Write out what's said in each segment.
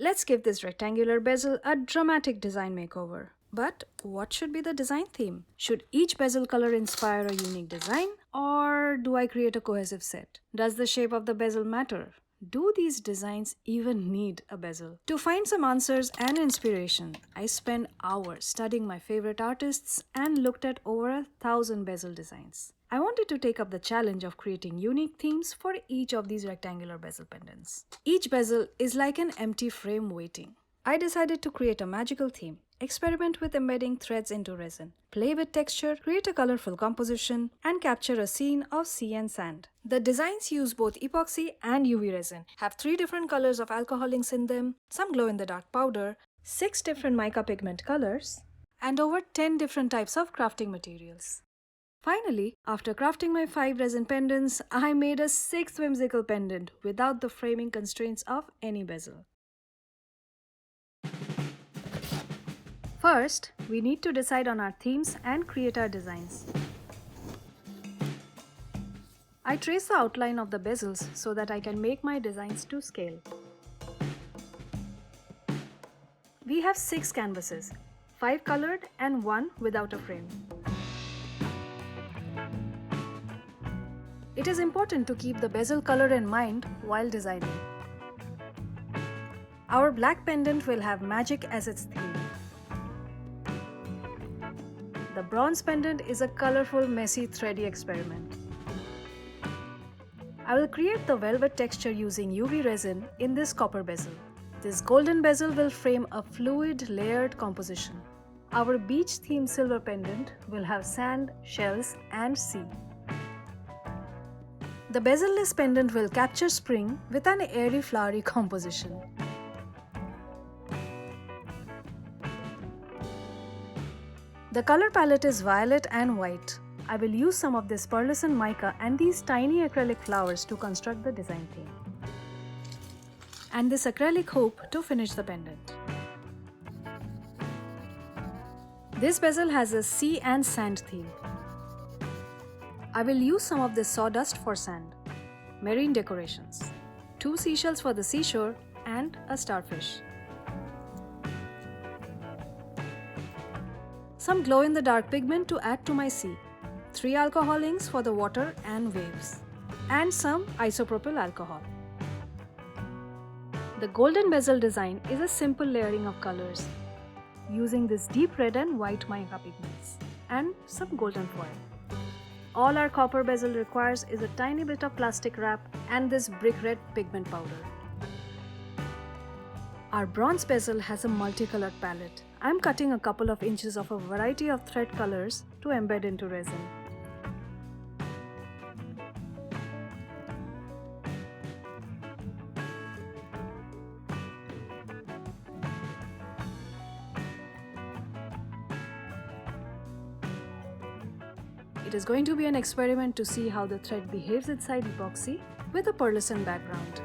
Let's give this rectangular bezel a dramatic design makeover. But what should be the design theme? Should each bezel color inspire a unique design? Or do I create a cohesive set? Does the shape of the bezel matter? Do these designs even need a bezel? To find some answers and inspiration, I spent hours studying my favorite artists and looked at over 1,000 bezel designs. I wanted to take up the challenge of creating unique themes for each of these rectangular bezel pendants. Each bezel is like an empty frame waiting. I decided to create a magical theme, experiment with embedding threads into resin, play with texture, create a colorful composition, and capture a scene of sea and sand. The designs use both epoxy and UV resin, have 3 different colors of alcohol inks in them, some glow-in-the-dark powder, 6 different mica pigment colors, and over 10 different types of crafting materials. Finally, after crafting my 5 resin pendants, I made a 6th whimsical pendant without the framing constraints of any bezel. First, we need to decide on our themes and create our designs. I trace the outline of the bezels so that I can make my designs to scale. We have 6 canvases, 5 colored and 1 without a frame. It is important to keep the bezel color in mind while designing. Our black pendant will have magic as its theme. The bronze pendant is a colorful, messy, thready experiment. I will create the velvet texture using UV resin in this copper bezel. This golden bezel will frame a fluid, layered composition. Our beach-themed silver pendant will have sand, shells, and sea. The bezel-less pendant will capture spring with an airy, flowery composition. The color palette is violet and white. I will use some of this pearlescent mica and these tiny acrylic flowers to construct the design theme. And this acrylic hoop to finish the pendant. This bezel has a sea and sand theme. I will use some of this sawdust for sand, marine decorations, 2 seashells for the seashore, and a starfish. Some glow-in-the-dark pigment to add to my sea, 3 alcohol inks for the water and waves, and some isopropyl alcohol. The golden bezel design is a simple layering of colors using this deep red and white mica pigments and some golden foil. All our copper bezel requires is a tiny bit of plastic wrap and this brick red pigment powder. Our bronze bezel has a multicolored palette. I'm cutting a couple of inches of a variety of thread colors to embed into resin. It is going to be an experiment to see how the thread behaves inside epoxy with a pearlescent background.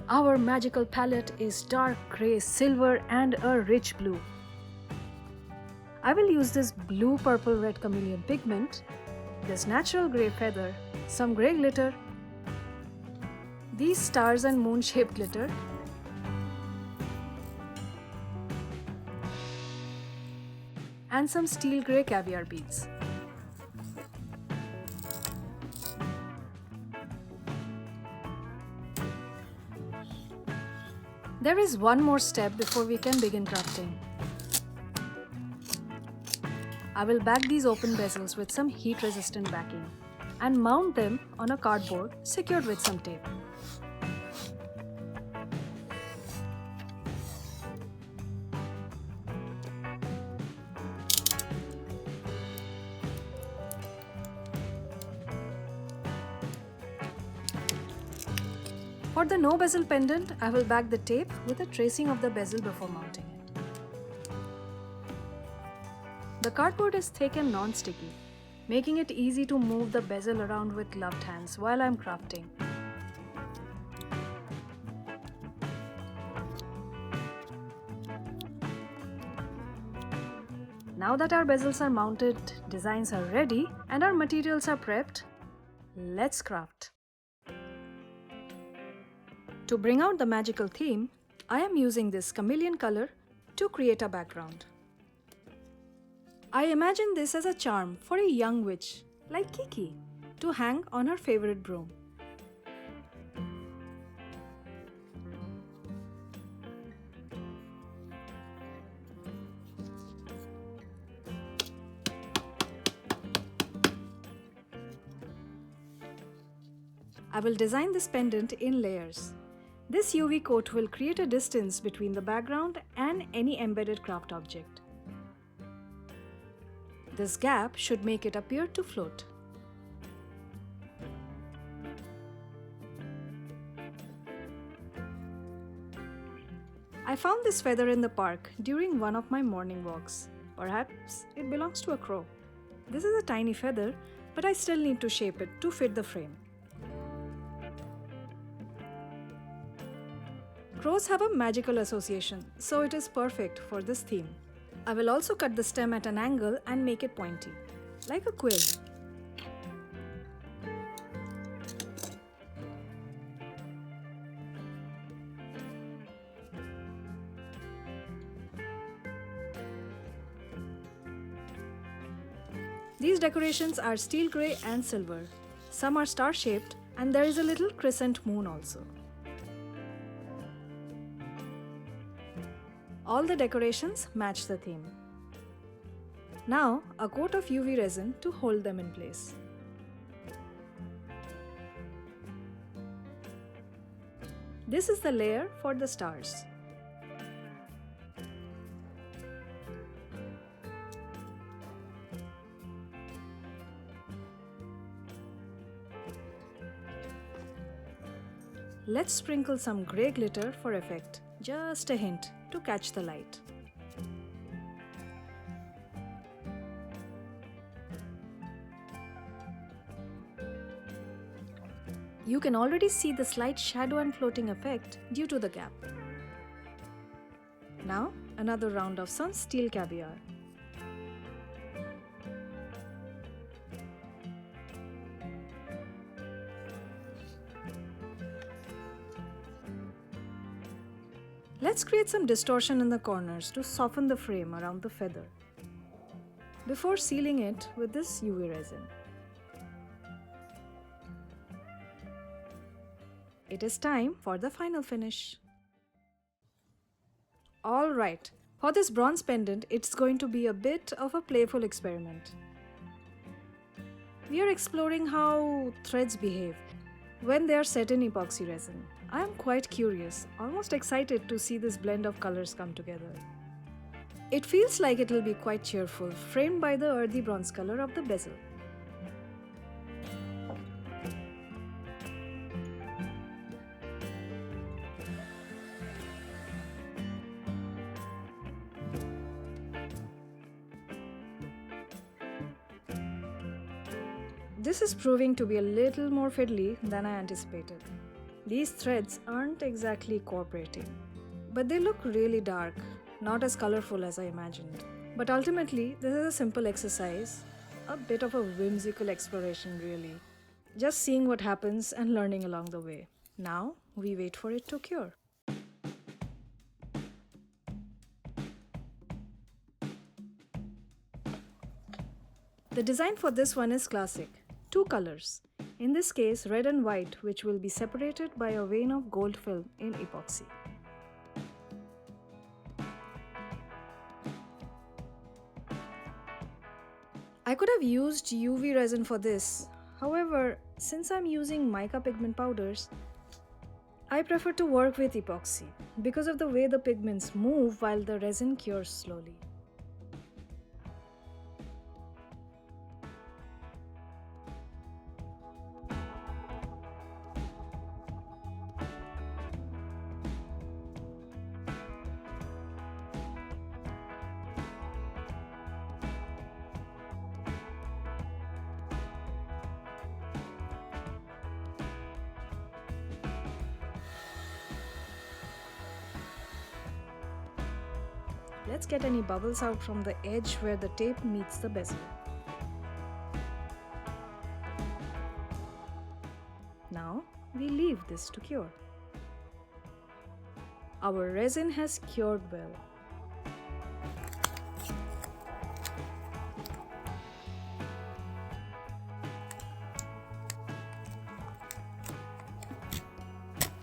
Our magical palette is dark grey, silver and a rich blue. I will use this blue, purple, red chameleon pigment, this natural grey feather, some grey glitter, these stars and moon shaped glitter, and some steel grey caviar beads. There is one more step before we can begin crafting. I will back these open bezels with some heat-resistant backing and mount them on a cardboard secured with some tape. For the no bezel pendant, I will back the tape with a tracing of the bezel before mounting it. The cardboard is thick and non-sticky, making it easy to move the bezel around with gloved hands while I'm crafting. Now that our bezels are mounted, designs are ready, and our materials are prepped, let's craft. To bring out the magical theme, I am using this chameleon color to create a background. I imagine this as a charm for a young witch, like Kiki, to hang on her favorite broom. I will design this pendant in layers. This UV coat will create a distance between the background and any embedded craft object. This gap should make it appear to float. I found this feather in the park during one of my morning walks. Perhaps it belongs to a crow. This is a tiny feather, but I still need to shape it to fit the frame. Crows have a magical association, so it is perfect for this theme. I will also cut the stem at an angle and make it pointy, like a quill. These decorations are steel grey and silver. Some are star-shaped, and there is a little crescent moon also. All the decorations match the theme. Now, a coat of UV resin to hold them in place. This is the layer for the stars. Let's sprinkle some grey glitter for effect, just a hint to catch the light. You can already see the slight shadow and floating effect due to the gap. Now, another round of some steel caviar. Let's create some distortion in the corners to soften the frame around the feather before sealing it with this UV resin. It is time for the final finish. Alright, for this bronze pendant, it's going to be a bit of a playful experiment. We are exploring how threads behave when they are set in epoxy resin. I am quite curious, almost excited to see this blend of colors come together. It feels like it will be quite cheerful, framed by the earthy bronze color of the bezel. This is proving to be a little more fiddly than I anticipated. These threads aren't exactly cooperating, but they look really dark, not as colorful as I imagined. But ultimately, this is a simple exercise, a bit of a whimsical exploration really. Just seeing what happens and learning along the way. Now, we wait for it to cure. The design for this one is classic. 2 colors. In this case, red and white, which will be separated by a vein of gold film in epoxy. I could have used UV resin for this. However, since I'm using mica pigment powders, I prefer to work with epoxy because of the way the pigments move while the resin cures slowly. Let's get any bubbles out from the edge where the tape meets the bezel. Now we leave this to cure. Our resin has cured well.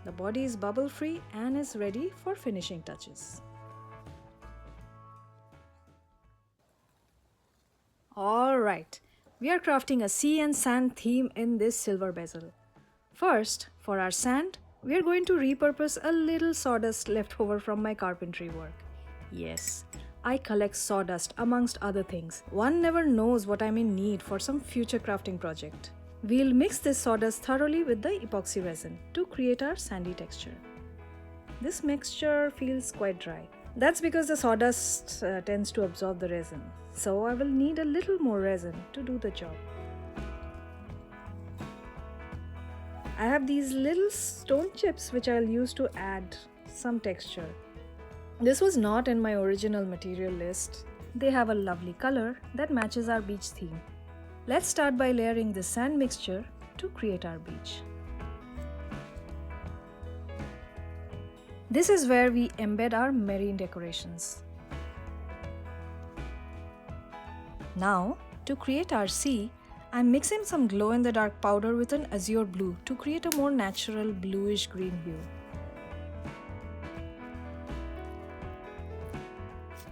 The body is bubble-free and is ready for finishing touches. Alright, we are crafting a sea and sand theme in this silver bezel. First, for our sand, we are going to repurpose a little sawdust left over from my carpentry work. Yes, I collect sawdust amongst other things. One never knows what I may need for some future crafting project. We'll mix this sawdust thoroughly with the epoxy resin to create our sandy texture. This mixture feels quite dry. That's because the sawdust tends to absorb the resin, so I will need a little more resin to do the job. I have these little stone chips which I'll use to add some texture. This was not in my original material list. They have a lovely color that matches our beach theme. Let's start by layering the sand mixture to create our beach. This is where we embed our marine decorations. Now, to create our sea, I'm mixing some glow-in-the-dark powder with an azure blue to create a more natural bluish-green hue.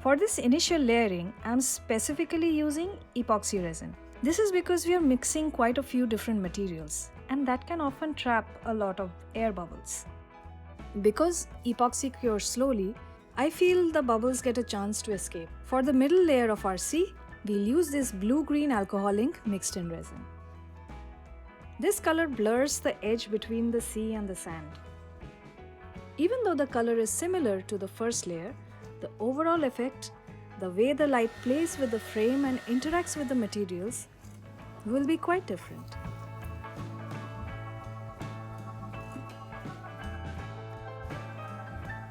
For this initial layering, I'm specifically using epoxy resin. This is because we are mixing quite a few different materials, and that can often trap a lot of air bubbles. Because epoxy cures slowly, I feel the bubbles get a chance to escape. For the middle layer of our sea, we'll use this blue-green alcohol ink mixed in resin. This color blurs the edge between the sea and the sand. Even though the color is similar to the first layer, the overall effect, the way the light plays with the frame and interacts with the materials, will be quite different.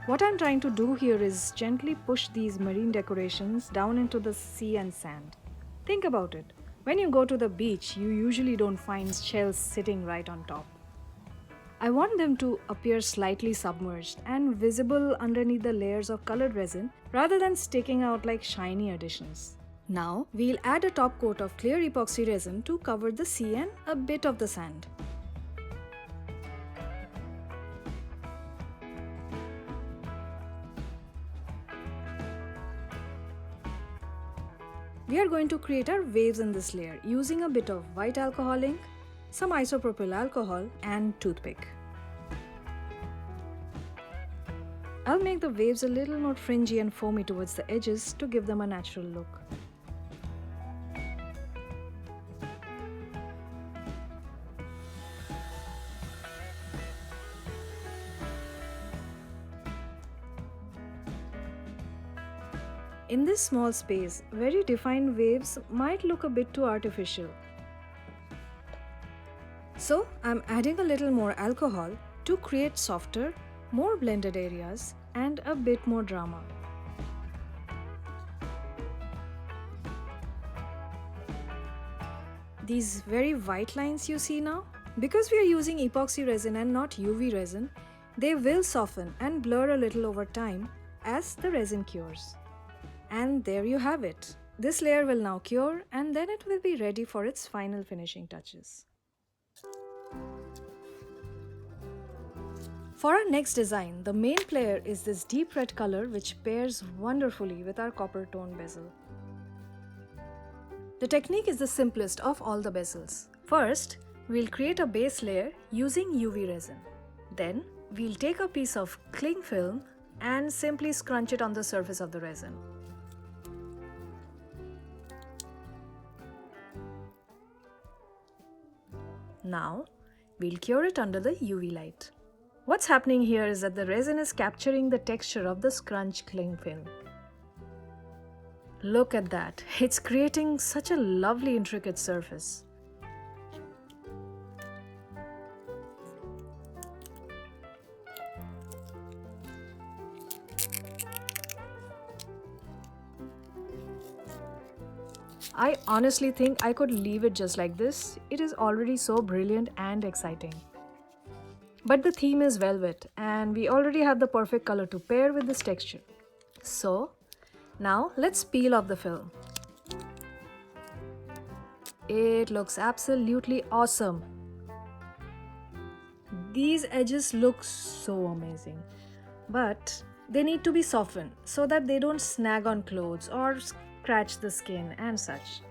What I'm trying to do here is gently push these marine decorations down into the sea and sand. Think about it. When you go to the beach, you usually don't find shells sitting right on top. I want them to appear slightly submerged and visible underneath the layers of colored resin rather than sticking out like shiny additions. Now, we'll add a top coat of clear epoxy resin to cover the sea and a bit of the sand. We are going to create our waves in this layer using a bit of white alcohol ink, some isopropyl alcohol and toothpick. I'll make the waves a little more fringy and foamy towards the edges to give them a natural look. In this small space, very defined waves might look a bit too artificial. So, I'm adding a little more alcohol to create softer, more blended areas and a bit more drama. These very white lines you see now, because we are using epoxy resin and not UV resin, they will soften and blur a little over time as the resin cures. And there you have it. This layer will now cure and then it will be ready for its final finishing touches. For our next design, the main player is this deep red color which pairs wonderfully with our copper tone bezel. The technique is the simplest of all the bezels. First, we'll create a base layer using UV resin. Then, we'll take a piece of cling film and simply scrunch it on the surface of the resin. Now, we'll cure it under the UV light. What's happening here is that the resin is capturing the texture of the scrunch cling film. Look at that, it's creating such a lovely intricate surface. I honestly think I could leave it just like this. It is already so brilliant and exciting. But the theme is velvet and we already have the perfect color to pair with this texture. So now let's peel off the film. It looks absolutely awesome. These edges look so amazing, but they need to be softened so that they don't snag on clothes or scratch the skin and such.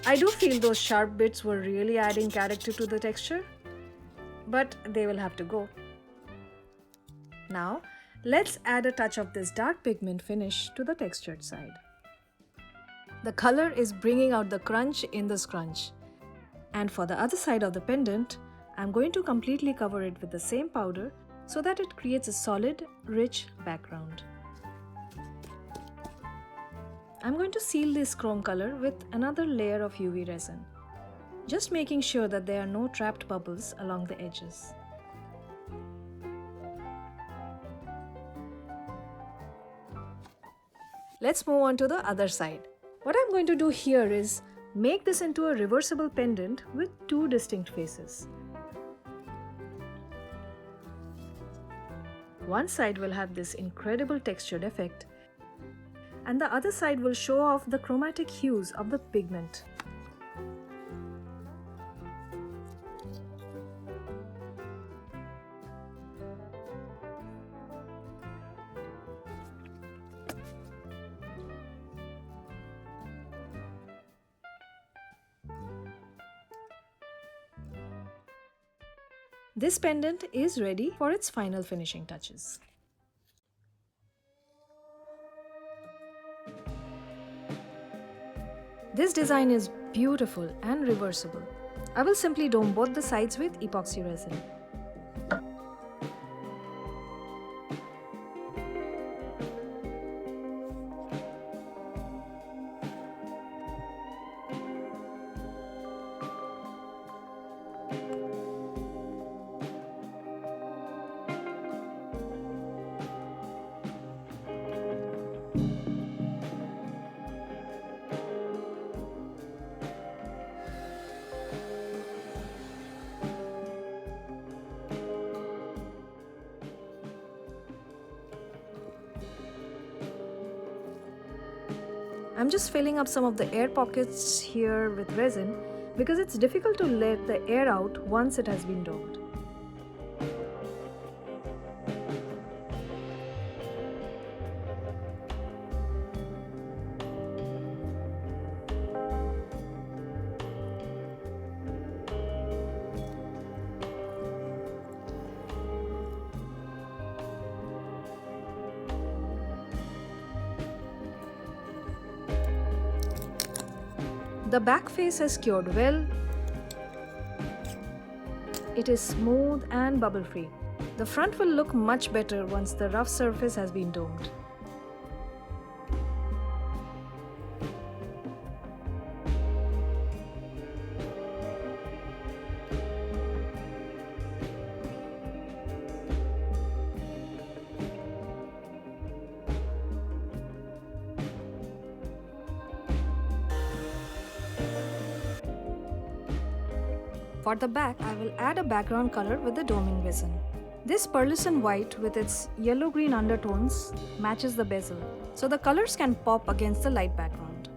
I do feel those sharp bits were really adding character to the texture, but they will have to go. Now, let's add a touch of this dark pigment finish to the textured side. The color is bringing out the crunch in the scrunch. And for the other side of the pendant, I'm going to completely cover it with the same powder so that it creates a solid, rich background. I'm going to seal this chrome color with another layer of UV resin, just making sure that there are no trapped bubbles along the edges. Let's move on to the other side. What I'm going to do here is make this into a reversible pendant with two distinct faces. One side will have this incredible textured effect, and the other side will show off the chromatic hues of the pigment. This pendant is ready for its final finishing touches. This design is beautiful and reversible. I will simply dome both the sides with epoxy resin. I'm just filling up some of the air pockets here with resin because it's difficult to let the air out once it has been domed. The back face has cured well. It is smooth and bubble-free. The front will look much better once the rough surface has been domed. For the back, I will add a background color with the doming resin. This pearlescent white with its yellow-green undertones matches the bezel, so the colors can pop against the light background.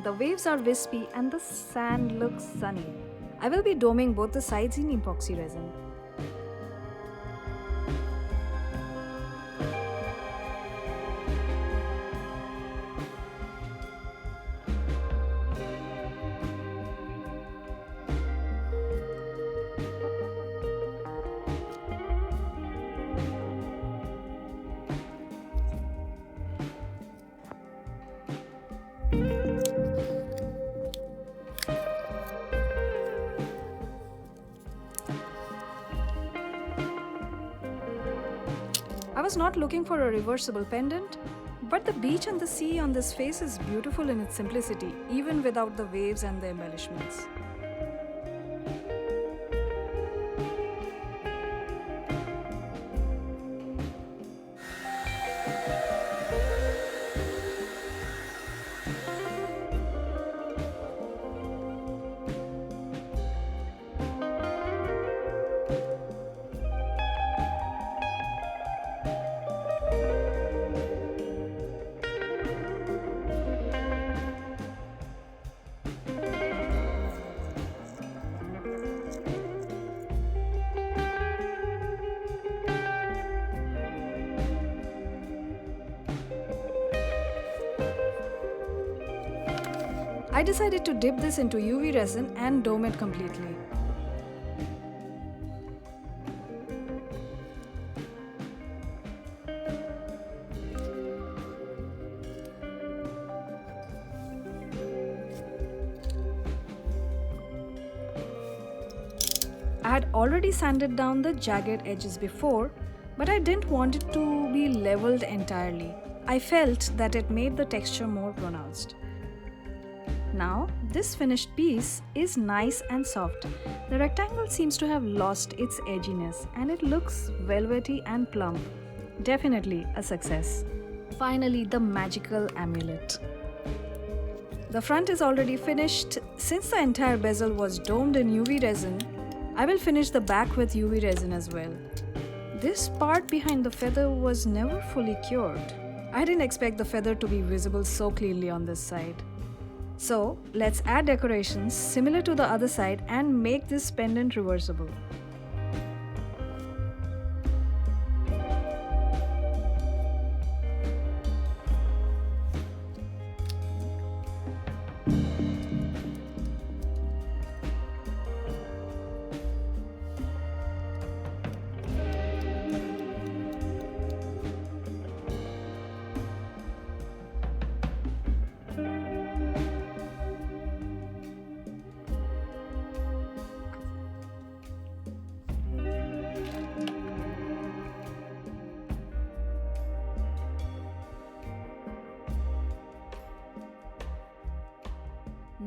The waves are wispy and the sand looks sunny. I will be doming both the sides in epoxy resin. was not looking for a reversible pendant, but the beach and the sea on this face is beautiful in its simplicity, even without the waves and the embellishments. I decided to dip this into UV resin and dome it completely. I had already sanded down the jagged edges before, but I didn't want it to be leveled entirely. I felt that it made the texture more pronounced. Now, this finished piece is nice and soft. The rectangle seems to have lost its edginess and it looks velvety and plump. Definitely a success. Finally, the magical amulet. The front is already finished. Since the entire bezel was domed in UV resin, I will finish the back with UV resin as well. This part behind the feather was never fully cured. I didn't expect the feather to be visible so clearly on this side. So let's add decorations similar to the other side and make this pendant reversible.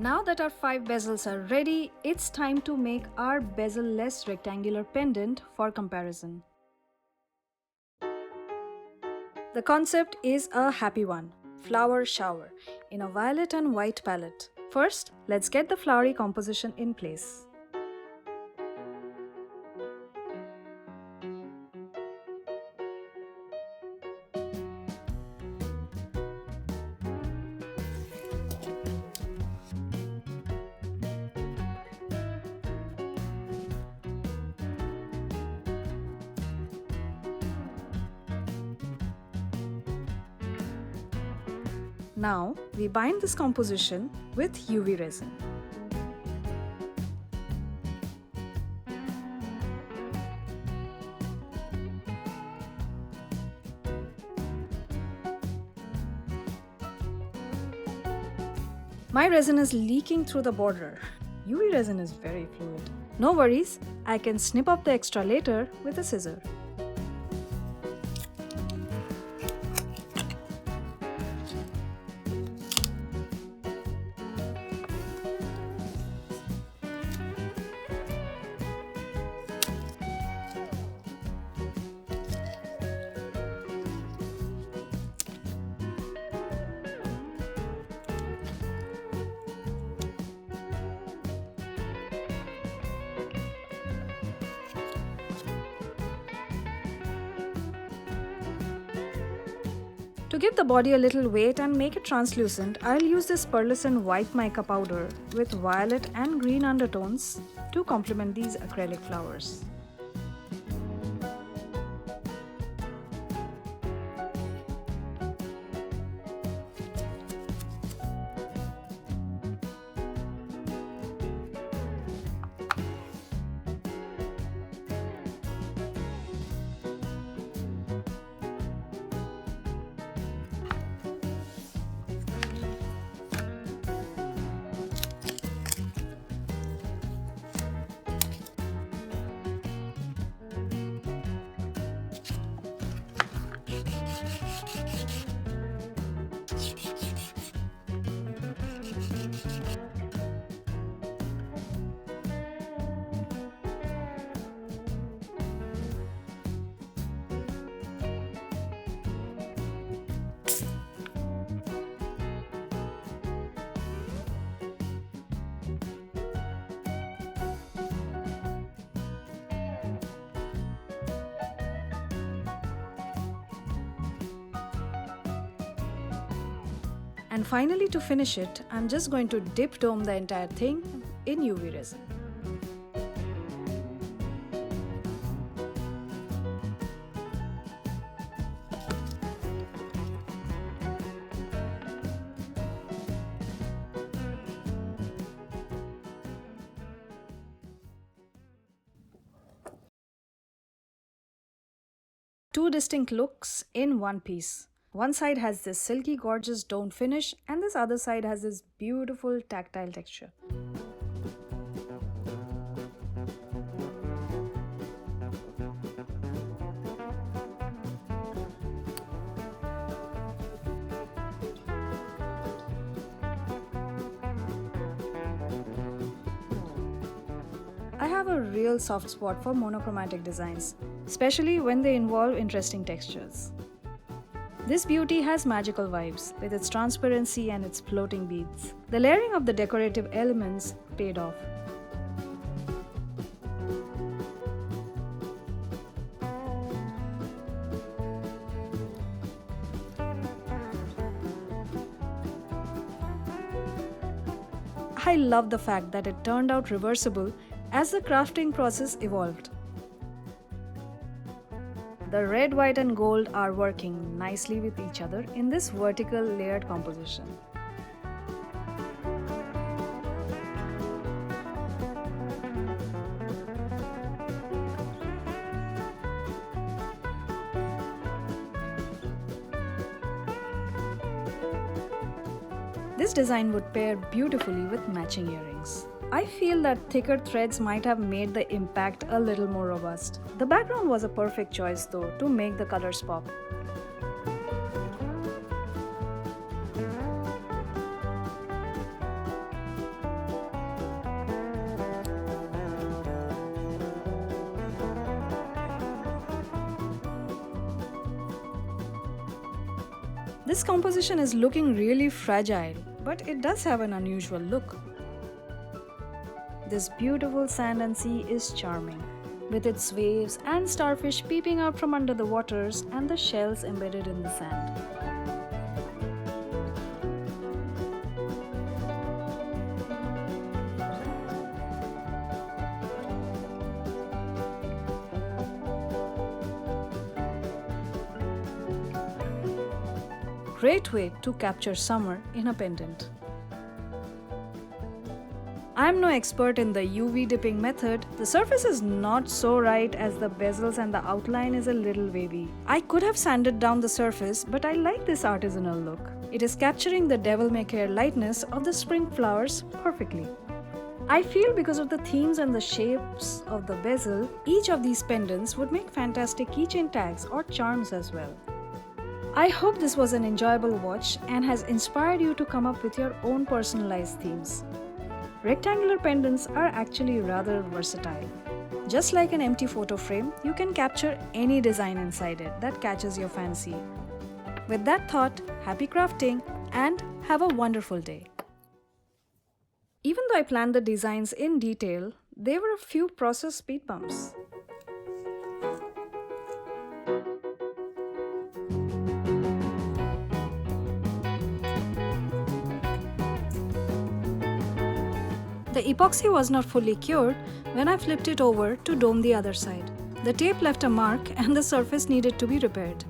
Now that our 5 bezels are ready, it's time to make our bezel-less rectangular pendant for comparison. The concept is a happy one, flower shower, in a violet and white palette. First, let's get the flowery composition in place. Now, we bind this composition with UV resin. My resin is leaking through the border. UV resin is very fluid. No worries, I can snip up the extra later with a scissor. To give the body a little weight and make it translucent, I'll use this pearlescent white mica powder with violet and green undertones to complement these acrylic flowers. And finally, to finish it, I'm just going to dip dome the entire thing in UV resin. Two distinct looks in one piece. One side has this silky gorgeous domed finish and this other side has this beautiful tactile texture. I have a real soft spot for monochromatic designs, especially when they involve interesting textures. This beauty has magical vibes with its transparency and its floating beads. The layering of the decorative elements paid off. I love the fact that it turned out reversible as the crafting process evolved. The red, white and gold are working nicely with each other in this vertical layered composition. This design would pair beautifully with matching earrings. I feel that thicker threads might have made the impact a little more robust. The background was a perfect choice though to make the colors pop. This composition is looking really fragile, but it does have an unusual look. This beautiful sand and sea is charming, with its waves and starfish peeping out from under the waters and the shells embedded in the sand. Great way to capture summer in a pendant. I'm no expert in the UV dipping method. The surface is not so right as the bezels and the outline is a little wavy. I could have sanded down the surface, but I like this artisanal look. It is capturing the devil-may-care lightness of the spring flowers perfectly. I feel because of the themes and the shapes of the bezel, each of these pendants would make fantastic keychain tags or charms as well. I hope this was an enjoyable watch and has inspired you to come up with your own personalized themes. Rectangular pendants are actually rather versatile. Just like an empty photo frame, you can capture any design inside it that catches your fancy. With that thought, happy crafting and have a wonderful day. Even though I planned the designs in detail, there were a few process speed bumps. The epoxy was not fully cured when I flipped it over to dome the other side. The tape left a mark and the surface needed to be repaired.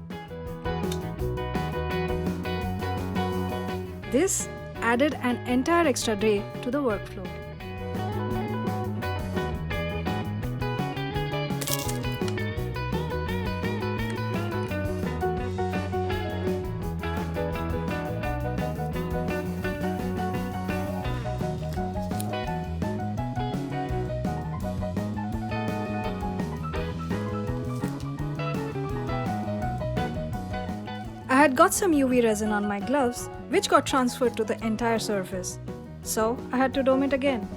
This added an entire extra day to the workflow. I had got some UV resin on my gloves, which got transferred to the entire surface, so I had to dome it again.